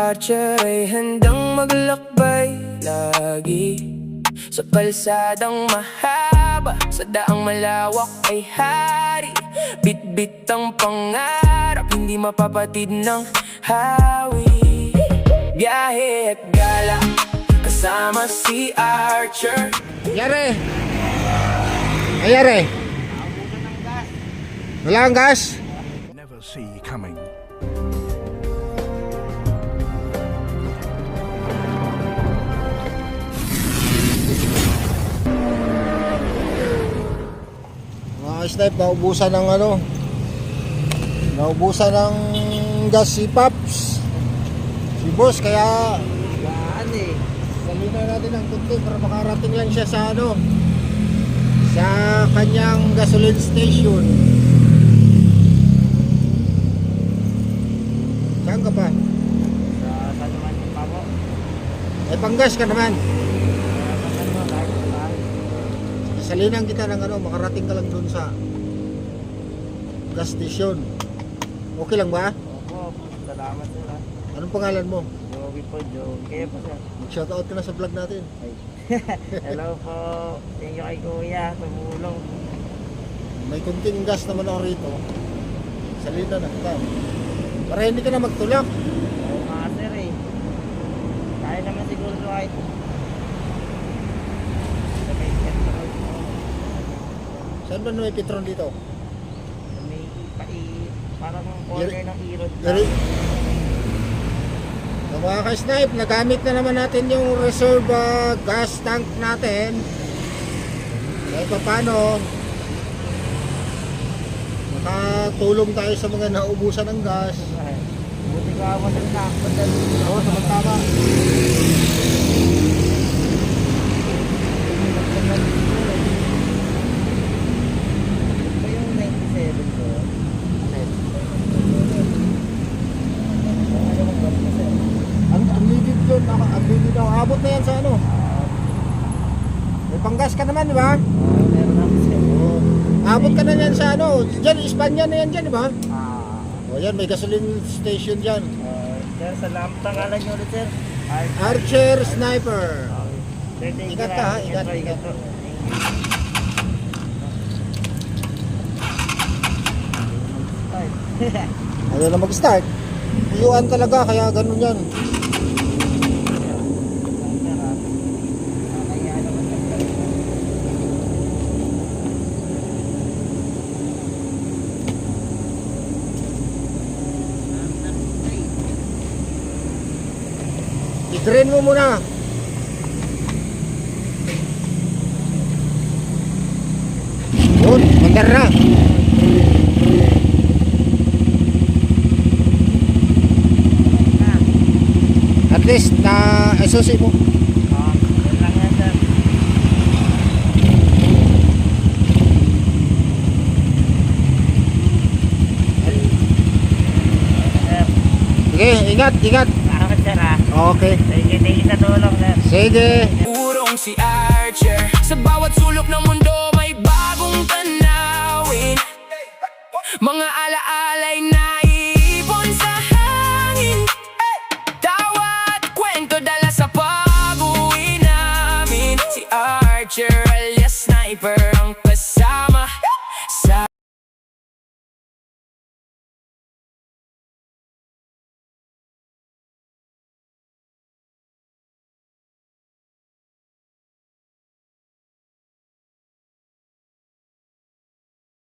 Archer ay handang maglakbay lagi sa kalsadang mahaba, sa daang malawak ay hari. Bit-bit ang pangarap, hindi mapapatid ng hawi. Biyahe at gala, kasama si Archer. Yare! Ayare! Wala ang gas? Never see coming. Mga snipe, naubusan ng naubusan ng gas si Paps, si Boss, kaya salina natin ng kunti para makarating lang siya sa sa kanyang gasoline station. Saan ka pa? Sa naman yung pamo. Panggas ka naman. Salinan kita ng makarating ka lang dun sa gas station. Okay lang ba? Opo, salamat sir. Anong pangalan mo? Joey po, Joey. Kaya po sir. Mag-shoutout ka na sa vlog natin. Ay. Hello po. Thank you kay kuya. Tumulong. May kunting gas naman ako rito. Salinan na kita. Para hindi ka na magtulak. Oo nga sir eh. Kaya naman siguro kahit. Saan ba may Petron dito? May parang corner ng irod na. Mga ka-snipe, nagamit na naman natin yung reserve gas tank natin. Kahit pa paano, nakatulong tayo sa mga naubusan ng gas. Buti ko ako sa nakakot. Oo, tama. Ito yung 97 ko. Ang tumigid yun, ang bigid ako. Abot na yan sa May panggas ka naman, di ba? Meron ako sir. Abot ka na yan sa Diyan, Espanya na yan dyan, di ba? Ah. O yan, may gasoline station dyan. Sir, salamat pangalan nyo ulit sir. Archer Sniper. Sir, thank you Ingat ka, ha? lang. Ingat, po, ingat. po. Thank you. Ayaw na mag-start. Iyuan talaga, kaya ganun yan. I-drain mo muna. Yun, mandar na. At least na isusi mo. Yun lang yan sir. Sir, Sige, ingat, ingat. salamat sir ha. Okay. Thank you sa tulong sir. Sige. Urong si Archer, sa bawat sulok ng mundo may bagong tanawin. Mga alaalay na iipon sa hangin. Tawa at kwento dala sa pag-uwi namin. Si Archer alias Sniper ang kasama.